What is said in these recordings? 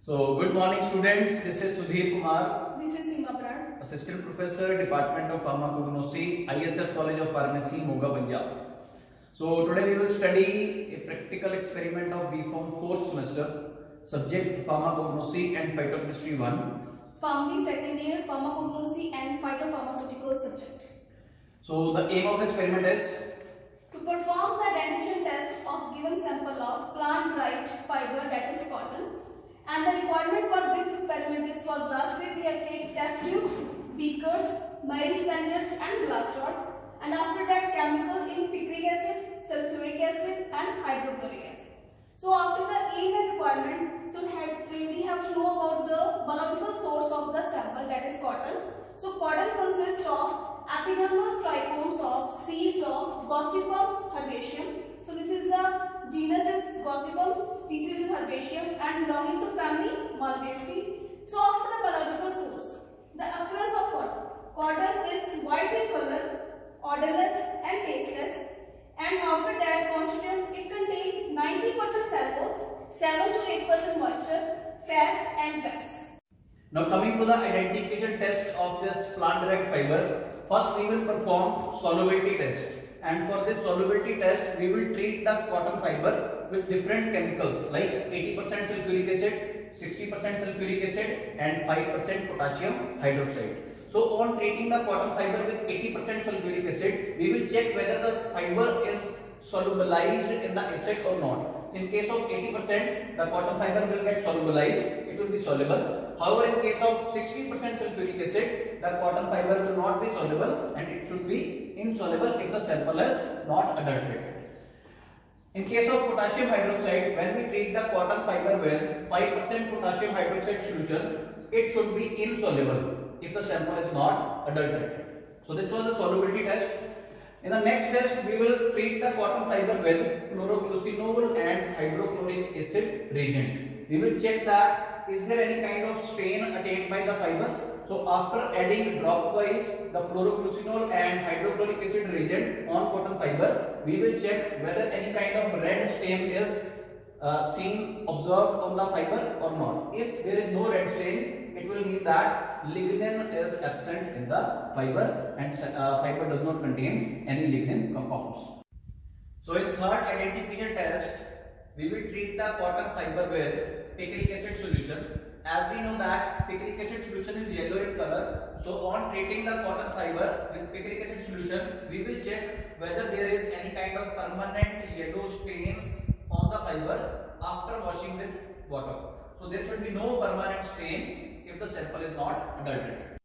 So, good morning students, this is Sudhir Kumar, This is Seema Pran. Assistant Professor, Department of Pharmacognosy, ISF College of Pharmacy, Moga, Punjab. So, today we will study a practical experiment of B.Pharm 4th semester, subject Pharmacognosy and Phytochemistry 1. Family second year pharmacognosy and phytopharmaceutical subject. So, the aim of the experiment is To perform the identification test of given sample of plant-derived fiber, that is cotton, and the requirement for this experiment is for glass way we have taken test tubes, beakers, marine standards and glass rod, and after that chemical in picric acid, sulfuric acid and hydrochloric acid. So after the aim and requirement, we have to know about the biological source of the sample, that is cotton. So cotton consists of epidermal trichomes of seeds of Gossypum herbaceum. So this is the genus is Gossypum, species is herbaceum and belonging to family Malvaceae. So after the biological source, the occurrence of cotton. Cotton is white in color, odorless and tasteless, and after that it contains 90% cellulose, 7 to 8% moisture, fat and wax. now coming to the identification test of this plant-derived fiber. First, we will perform solubility test, and for this solubility test, we will treat the cotton fiber with different chemicals like 80% sulfuric acid, 60% sulfuric acid, and 5% potassium hydroxide. So, on treating the cotton fiber with 80% sulfuric acid, we will check whether the fiber is solubilized in the acid or not. In case of 80%, the cotton fiber will get solubilized, it will be soluble. However, in case of 60% sulfuric acid, the cotton fiber will not be soluble and it should be insoluble if the sample is not adulterated. In case of potassium hydroxide, when we treat the cotton fiber with 5% potassium hydroxide solution, it should be insoluble if the sample is not adulterated. So this was the solubility test. In the next test, we will treat the cotton fiber with fluoroglucinol and hydrochloric acid reagent. We will check that is there any kind of strain attained by the fiber. So after adding dropwise the fluoroglucinol and hydrochloric acid reagent on cotton fiber, we will check whether any kind of red stain is observed on the fiber or not. If there is no red stain, it will mean that lignin is absent in the fiber and fiber does not contain any lignin compounds. So in third identification test, we will treat the cotton fiber with picric acid solution. As we know that picric acid solution is yellow in color, so on treating the cotton fiber with picric acid solution, we will check whether there is any kind of permanent yellow stain on the fiber after washing with water. So there should be no permanent stain if the sample is not adulterated.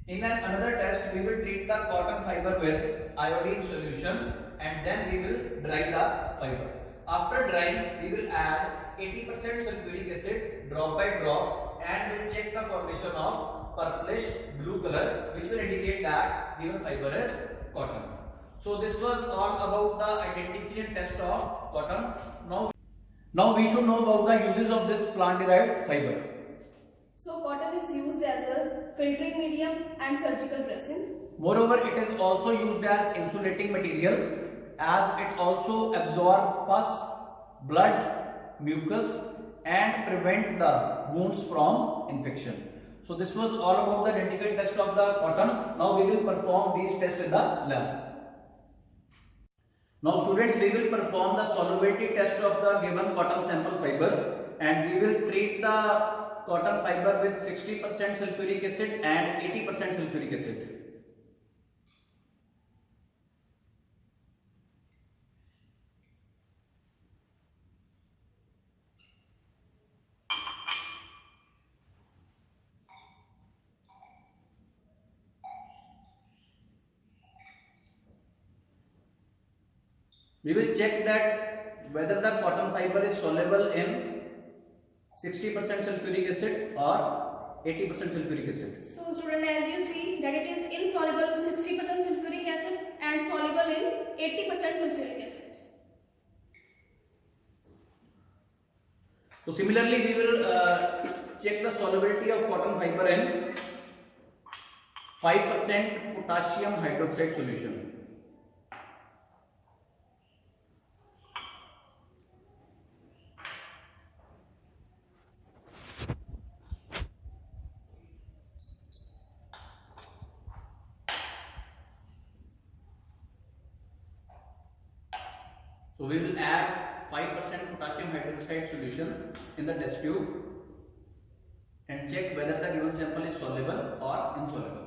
In another test, we will treat the cotton fiber with iodine solution and then we will dry the fiber. After drying, we will add 80% sulfuric acid drop by drop and will check the formation of purplish blue color, which will indicate that given fiber is cotton. So this was all about the identification test of cotton. Now we should know about the uses of this plant derived fiber. So cotton is used as a filtering medium and surgical dressing. Moreover, it is also used as insulating material as it also absorbs pus, blood, mucus and prevent the wounds from infection. So this was all about the identification test of the cotton. Now we will perform these tests in the lab. Now students, we will perform the solubility test of the given cotton sample fiber and we will treat the cotton fiber with 60% sulfuric acid and 80% sulfuric acid. We will check that whether the cotton fiber is soluble in 60% sulfuric acid or 80% sulfuric acid. So student, as you see that it is insoluble in 60% sulfuric acid and soluble in 80% sulfuric acid. So similarly, we will check the solubility of cotton fiber in 5% potassium hydroxide solution. So we will add 5% potassium hydroxide solution in the test tube and check whether the given sample is soluble or insoluble.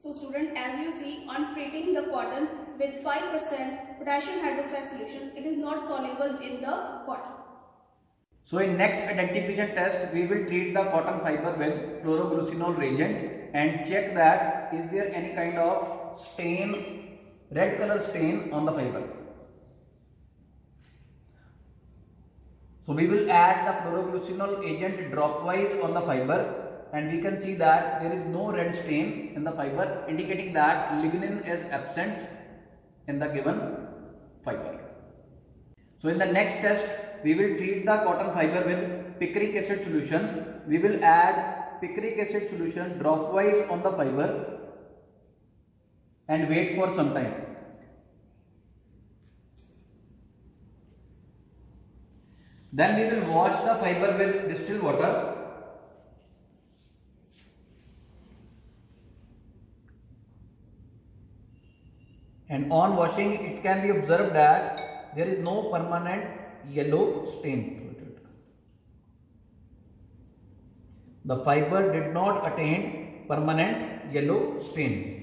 So student, as you see, on treating the cotton with 5% potassium hydroxide solution, it is not soluble in the cotton. So in next identification test, we will treat the cotton fiber with fluoroglucinol reagent and check that is there any kind of stain, red color stain on the fiber. So we will add the fluoroglucinol agent dropwise on the fiber and we can see that there is no red stain in the fiber, indicating that lignin is absent in the given fiber. So in the next test, we will treat the cotton fiber with picric acid solution. We will add picric acid solution dropwise on the fiber and wait for some time. Then we will wash the fiber with distilled water. And on washing, it can be observed that there is no permanent yellow stain. The fiber did not attain permanent yellow stain.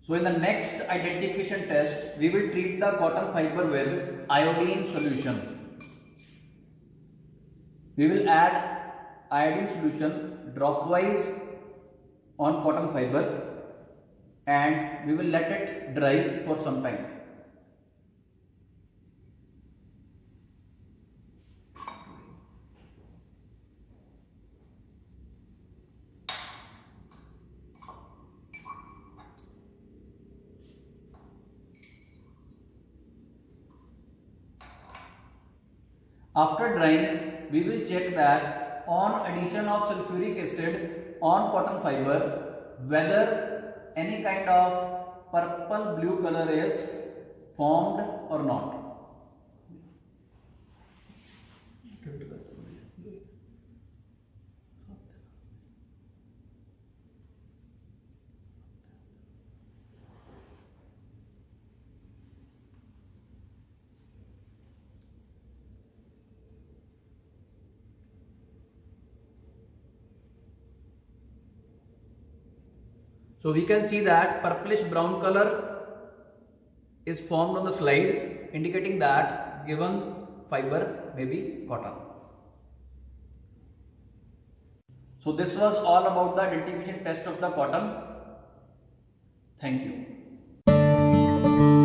So in the next identification test, we will treat the cotton fiber with iodine solution. We will add iodine solution dropwise on cotton fiber and we will let it dry for some time. After drying, we will check that on addition of sulfuric acid on cotton fiber, whether any kind of purple blue color is formed or not. So we can see that purplish brown color is formed on the slide, indicating that given fiber may be cotton. So this was all about the identification test of the cotton. Thank you.